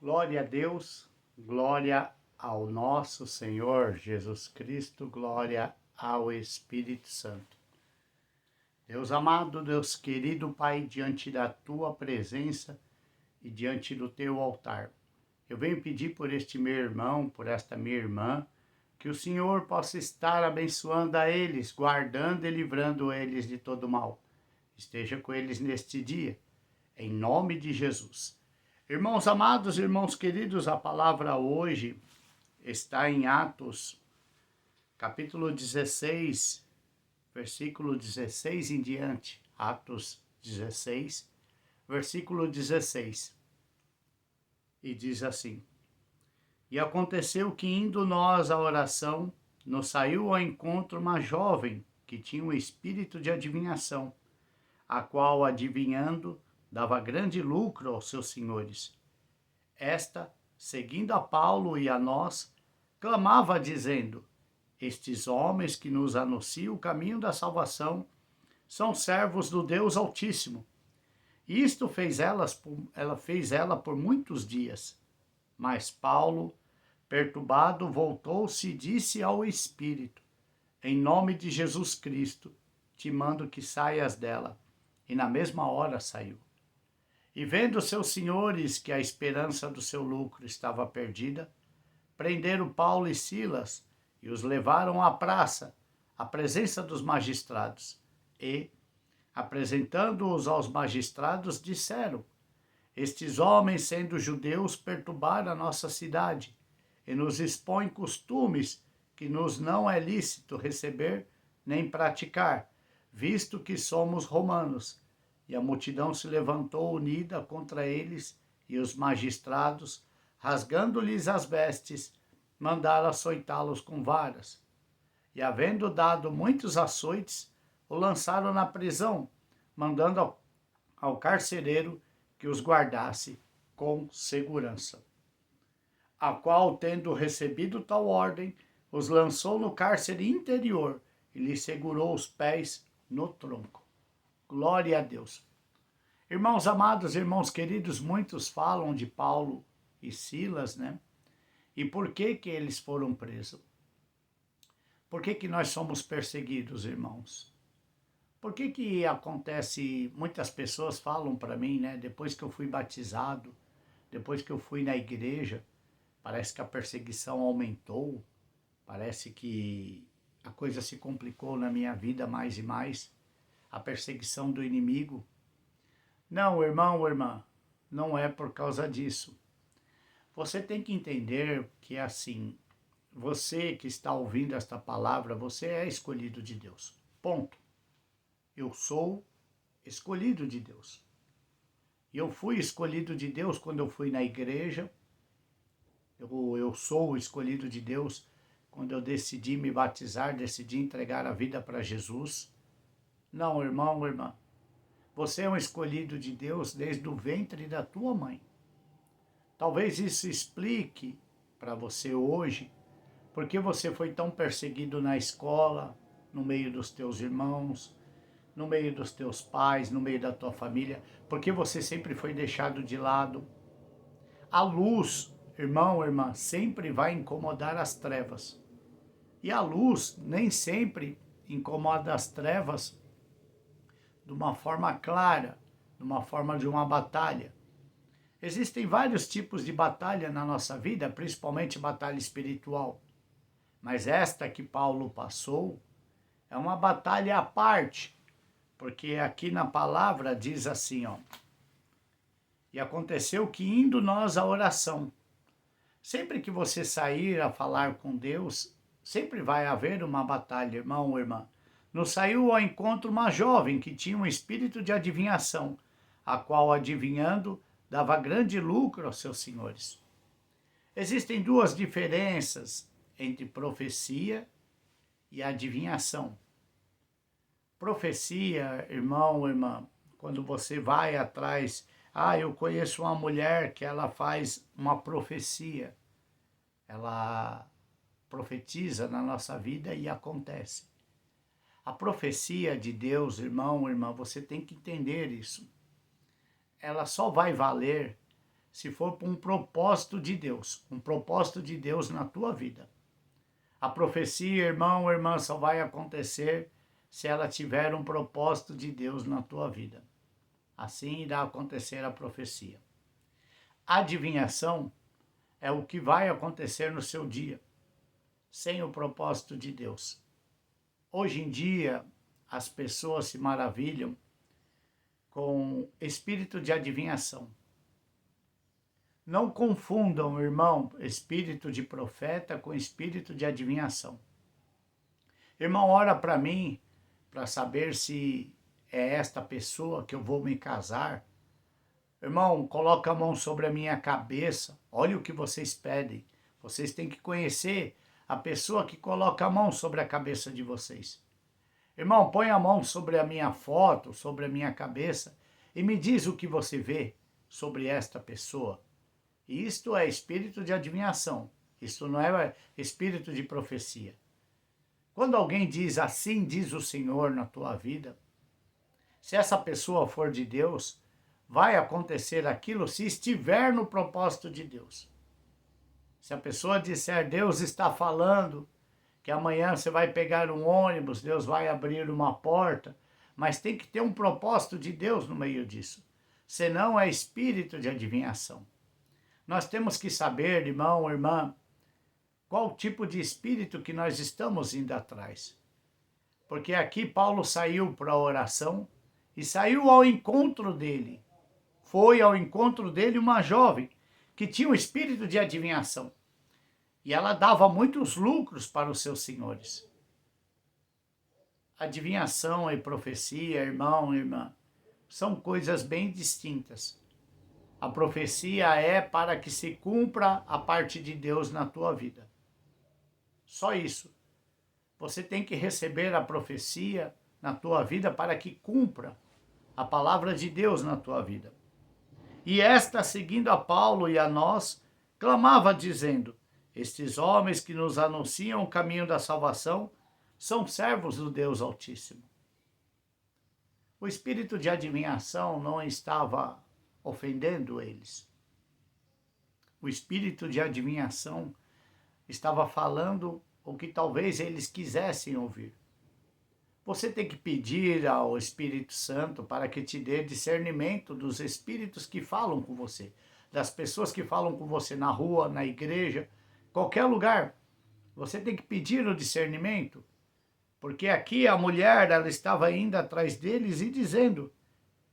Glória a Deus, glória ao nosso Senhor Jesus Cristo, glória ao Espírito Santo. Deus amado, Deus querido Pai, diante da Tua presença e diante do Teu altar, eu venho pedir por este meu irmão, por esta minha irmã, que o Senhor possa estar abençoando a eles, guardando e livrando eles de todo mal. Esteja com eles neste dia, em nome de Jesus. Irmãos amados, irmãos queridos, a palavra hoje está em Atos, capítulo 16, versículo 16 em diante. Atos 16, versículo 16. E diz assim: E aconteceu que, indo nós à oração, nos saiu ao encontro uma jovem que tinha um espírito de adivinhação, a qual, adivinhando, dava grande lucro aos seus senhores. Esta, seguindo a Paulo e a nós, clamava dizendo: Estes homens que nos anunciam o caminho da salvação são servos do Deus Altíssimo. E isto fez ela por muitos dias. Mas Paulo, perturbado, voltou-se e disse ao Espírito: Em nome de Jesus Cristo, te mando que saias dela. E na mesma hora saiu. E vendo seus senhores que a esperança do seu lucro estava perdida, prenderam Paulo e Silas e os levaram à praça, à presença dos magistrados. E, apresentando-os aos magistrados, disseram: Estes homens, sendo judeus, perturbaram a nossa cidade e nos expõem costumes que nos não é lícito receber nem praticar, visto que somos romanos. E a multidão se levantou unida contra eles, e os magistrados, rasgando-lhes as vestes, mandaram açoitá-los com varas. E, havendo dado muitos açoites, o lançaram na prisão, mandando ao carcereiro que os guardasse com segurança. A qual, tendo recebido tal ordem, os lançou no cárcere interior e lhes segurou os pés no tronco. Glória a Deus. Irmãos amados, irmãos queridos, muitos falam de Paulo e Silas, né? E por que eles foram presos? Por que nós somos perseguidos, irmãos? Por que acontece, muitas pessoas falam para mim, né? Depois que eu fui batizado, depois que eu fui na igreja, parece que a perseguição aumentou, parece que a coisa se complicou na minha vida mais e mais. A perseguição do inimigo. Não, irmão ou irmã, não é por causa disso. Você tem que entender que é assim, você que está ouvindo esta palavra, você é escolhido de Deus. Ponto. Eu sou escolhido de Deus. E eu fui escolhido de Deus quando eu fui na igreja. Eu sou escolhido de Deus quando eu decidi me batizar, decidi entregar a vida para Jesus. Não, irmão, irmã. Você é um escolhido de Deus desde o ventre da tua mãe. Talvez isso explique para você hoje porque você foi tão perseguido na escola, no meio dos teus irmãos, no meio dos teus pais, no meio da tua família, porque você sempre foi deixado de lado. A luz, irmão, irmã, sempre vai incomodar as trevas. E a luz nem sempre incomoda as trevas de uma forma clara, de uma forma de uma batalha. Existem vários tipos de batalha na nossa vida, principalmente batalha espiritual. Mas esta que Paulo passou é uma batalha à parte, porque aqui na palavra diz assim, ó: E aconteceu que, indo nós à oração, sempre que você sair a falar com Deus, sempre vai haver uma batalha, irmão ou irmã. Nos saiu ao encontro uma jovem que tinha um espírito de adivinhação, a qual, adivinhando, dava grande lucro aos seus senhores. Existem duas diferenças entre profecia e adivinhação. Profecia, irmão ou irmã, quando você vai atrás, eu conheço uma mulher que ela faz uma profecia. Ela profetiza na nossa vida e acontece. A profecia de Deus, irmão, irmã, você tem que entender isso. Ela só vai valer se for para um propósito de Deus na tua vida. A profecia, irmão ou irmã, só vai acontecer se ela tiver um propósito de Deus na tua vida. Assim irá acontecer a profecia. Adivinhação é o que vai acontecer no seu dia, sem o propósito de Deus. Hoje em dia, as pessoas se maravilham com espírito de adivinhação. Não confundam, irmão, espírito de profeta com espírito de adivinhação. Irmão, ora para mim, para saber se é esta pessoa que eu vou me casar. Irmão, coloca a mão sobre a minha cabeça. Olha o que vocês pedem. Vocês têm que conhecer a pessoa que coloca a mão sobre a cabeça de vocês. Irmão, põe a mão sobre a minha foto, sobre a minha cabeça e me diz o que você vê sobre esta pessoa. E isto é espírito de adivinhação. Isto não é espírito de profecia. Quando alguém diz assim diz o Senhor na tua vida, se essa pessoa for de Deus, vai acontecer aquilo se estiver no propósito de Deus. Se a pessoa disser, Deus está falando que amanhã você vai pegar um ônibus, Deus vai abrir uma porta, mas tem que ter um propósito de Deus no meio disso. Senão é espírito de adivinhação. Nós temos que saber, irmão ou irmã, qual tipo de espírito que nós estamos indo atrás. Porque aqui Paulo saiu para a oração e saiu ao encontro dele. Foi ao encontro dele uma jovem que tinha um espírito de adivinhação. E ela dava muitos lucros para os seus senhores. Adivinhação e profecia, irmão e irmã, são coisas bem distintas. A profecia é para que se cumpra a parte de Deus na tua vida. Só isso. Você tem que receber a profecia na tua vida para que cumpra a palavra de Deus na tua vida. E esta, seguindo a Paulo e a nós, clamava dizendo, estes homens que nos anunciam o caminho da salvação são servos do Deus Altíssimo. O espírito de adivinhação não estava ofendendo eles. O espírito de adivinhação estava falando o que talvez eles quisessem ouvir. Você tem que pedir ao Espírito Santo para que te dê discernimento dos espíritos que falam com você, das pessoas que falam com você na rua, na igreja, qualquer lugar. Você tem que pedir o discernimento, porque aqui a mulher ela estava indo atrás deles e dizendo,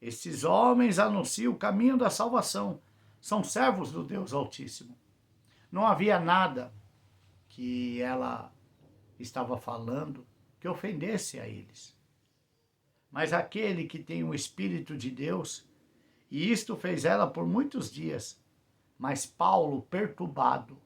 estes homens anunciam o caminho da salvação, são servos do Deus Altíssimo. Não havia nada que ela estava falando que ofendesse a eles. Mas aquele que tem o Espírito de Deus, e isto fez ela por muitos dias, mas Paulo, perturbado,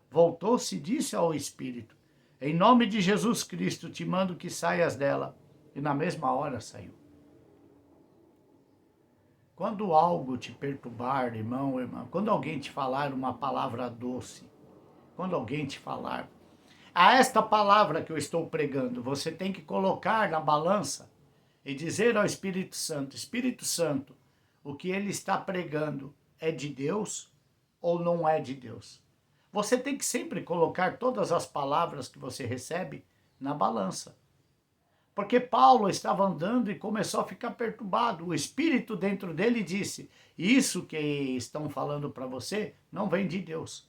voltou-se e disse ao Espírito, em nome de Jesus Cristo te mando que saias dela, e na mesma hora saiu. Quando algo te perturbar, irmão ou irmã, quando alguém te falar uma palavra doce, quando alguém te falar, a esta palavra que eu estou pregando, você tem que colocar na balança e dizer ao Espírito Santo, o que ele está pregando é de Deus ou não é de Deus? Você tem que sempre colocar todas as palavras que você recebe na balança. Porque Paulo estava andando e começou a ficar perturbado. O Espírito dentro dele disse, isso que estão falando para você não vem de Deus.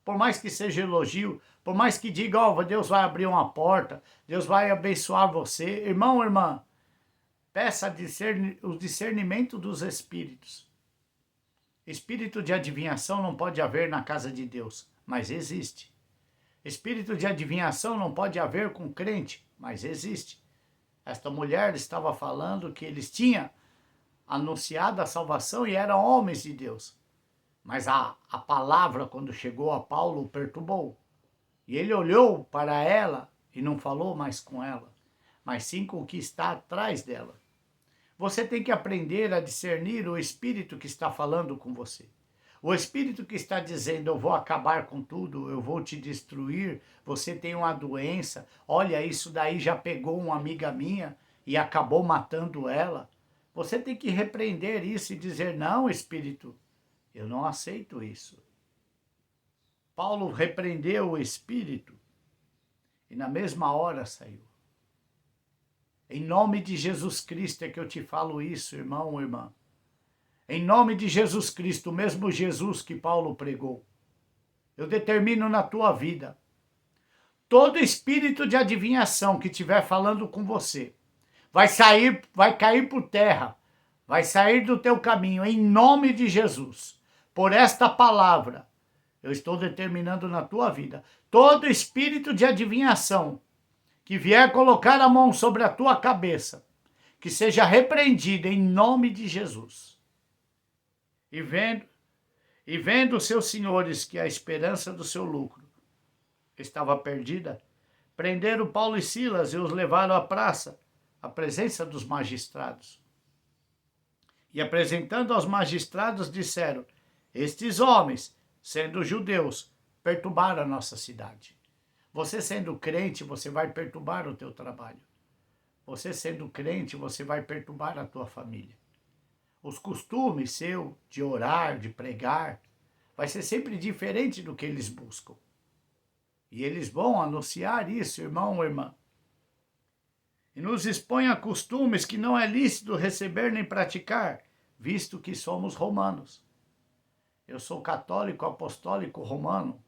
Por mais que seja elogio, por mais que diga, Deus vai abrir uma porta, Deus vai abençoar você. Irmão ou irmã, peça o discernimento dos espíritos. Espírito de adivinhação não pode haver na casa de Deus, mas existe. Espírito de adivinhação não pode haver com crente, mas existe. Esta mulher estava falando que eles tinham anunciado a salvação e eram homens de Deus. Mas a palavra, quando chegou a Paulo, o perturbou. E ele olhou para ela e não falou mais com ela, mas sim com o que está atrás dela. Você tem que aprender a discernir o espírito que está falando com você. O espírito que está dizendo, eu vou acabar com tudo, eu vou te destruir, você tem uma doença, olha, isso daí já pegou uma amiga minha e acabou matando ela. Você tem que repreender isso e dizer, não, Espírito, eu não aceito isso. Paulo repreendeu o Espírito e na mesma hora saiu. Em nome de Jesus Cristo é que eu te falo isso, irmão ou irmã. Em nome de Jesus Cristo, o mesmo Jesus que Paulo pregou, eu determino na tua vida, todo espírito de adivinhação que estiver falando com você, vai cair por terra, vai sair do teu caminho, em nome de Jesus. Por esta palavra, eu estou determinando na tua vida, todo espírito de adivinhação que vier colocar a mão sobre a tua cabeça, que seja repreendido em nome de Jesus. E vendo seus senhores que a esperança do seu lucro estava perdida, prenderam Paulo e Silas e os levaram à praça, à presença dos magistrados. E apresentando aos magistrados, disseram, estes homens, sendo judeus, perturbaram a nossa cidade. Você sendo crente, você vai perturbar o teu trabalho. Você sendo crente, você vai perturbar a tua família. Os costumes seu de orar, de pregar, vai ser sempre diferente do que eles buscam. E eles vão anunciar isso, irmão ou irmã. E nos expõe a costumes que não é lícito receber nem praticar, visto que somos romanos. Eu sou católico, apostólico, romano.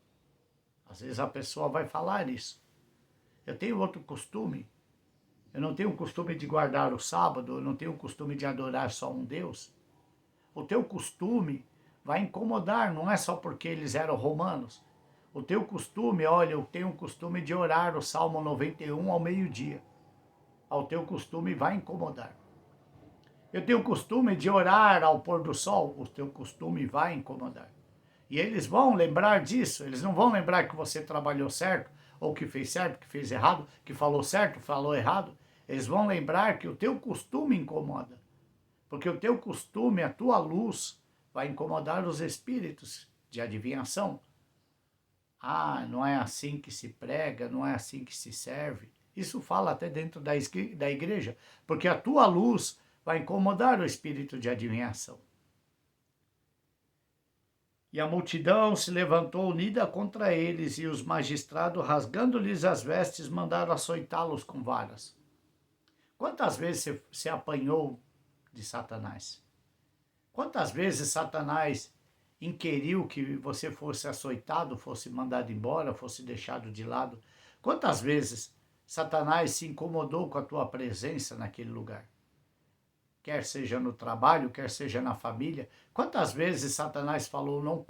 Às vezes a pessoa vai falar isso. Eu tenho outro costume. Eu não tenho o costume de guardar o sábado, eu não tenho o costume de adorar só um Deus. O teu costume vai incomodar, não é só porque eles eram romanos. O teu costume, olha, eu tenho o costume de orar o Salmo 91 ao meio-dia. Ao teu costume vai incomodar. Eu tenho o costume de orar ao pôr do sol, o teu costume vai incomodar. E eles vão lembrar disso, eles não vão lembrar que você trabalhou certo, ou que fez certo, que fez errado, que falou certo, falou errado. Eles vão lembrar que o teu costume incomoda. Porque o teu costume, a tua luz, vai incomodar os espíritos de adivinhação. Ah, não é assim que se prega, não é assim que se serve. Isso fala até dentro da igreja, porque a tua luz vai incomodar o espírito de adivinhação. E a multidão se levantou unida contra eles, e os magistrados, rasgando-lhes as vestes, mandaram açoitá-los com varas. Quantas vezes você apanhou de Satanás? Quantas vezes Satanás inquiriu que você fosse açoitado, fosse mandado embora, fosse deixado de lado? Quantas vezes Satanás se incomodou com a tua presença naquele lugar? Quer seja no trabalho, quer seja na família. Quantas vezes Satanás falou, não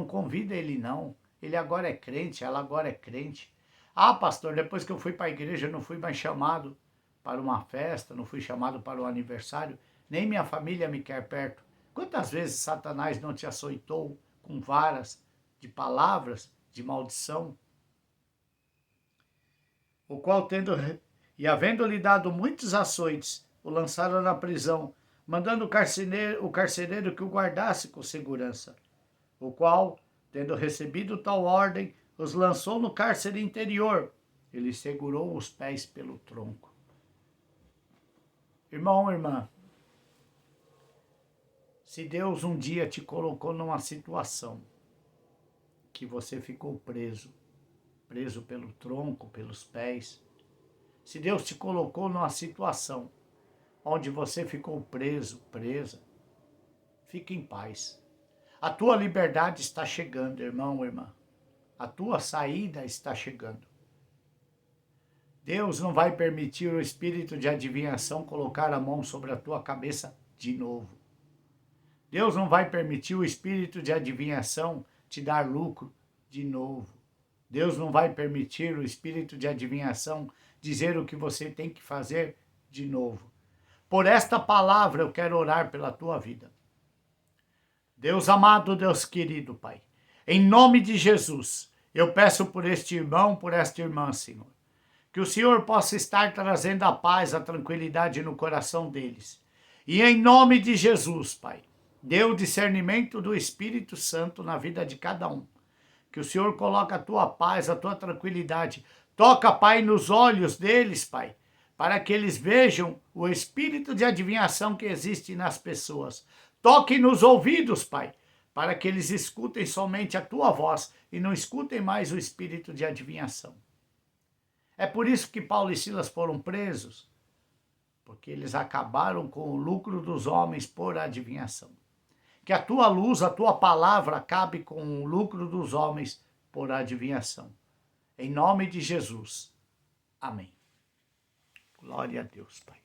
convida ele não. Ele agora é crente, ela agora é crente. Ah, pastor, depois que eu fui para a igreja, eu não fui mais chamado para uma festa, não fui chamado para um aniversário, nem minha família me quer perto. Quantas vezes Satanás não te açoitou com varas de palavras, de maldição? O qual, havendo-lhe dado muitos açoites, o lançaram na prisão, mandando o carcereiro que o guardasse com segurança, o qual, tendo recebido tal ordem, os lançou no cárcere interior. Ele segurou os pés pelo tronco. Irmão, irmã, se Deus um dia te colocou numa situação que você ficou preso pelo tronco, pelos pés, se Deus te colocou numa situação onde você ficou preso, presa, fique em paz. A tua liberdade está chegando, irmão, irmã. A tua saída está chegando. Deus não vai permitir o espírito de adivinhação colocar a mão sobre a tua cabeça de novo. Deus não vai permitir o espírito de adivinhação te dar lucro de novo. Deus não vai permitir o espírito de adivinhação dizer o que você tem que fazer de novo. Por esta palavra eu quero orar pela tua vida. Deus amado, Deus querido, Pai, em nome de Jesus, eu peço por este irmão, por esta irmã, Senhor, que o Senhor possa estar trazendo a paz, a tranquilidade no coração deles. E em nome de Jesus, Pai, dê o discernimento do Espírito Santo na vida de cada um. Que o Senhor coloque a tua paz, a tua tranquilidade. Toca, Pai, nos olhos deles, Pai, para que eles vejam o espírito de adivinhação que existe nas pessoas. Toque nos ouvidos, Pai, para que eles escutem somente a tua voz e não escutem mais o espírito de adivinhação. É por isso que Paulo e Silas foram presos, porque eles acabaram com o lucro dos homens por adivinhação. Que a tua luz, a tua palavra acabe com o lucro dos homens por adivinhação. Em nome de Jesus. Amém. Glória a Deus, Pai.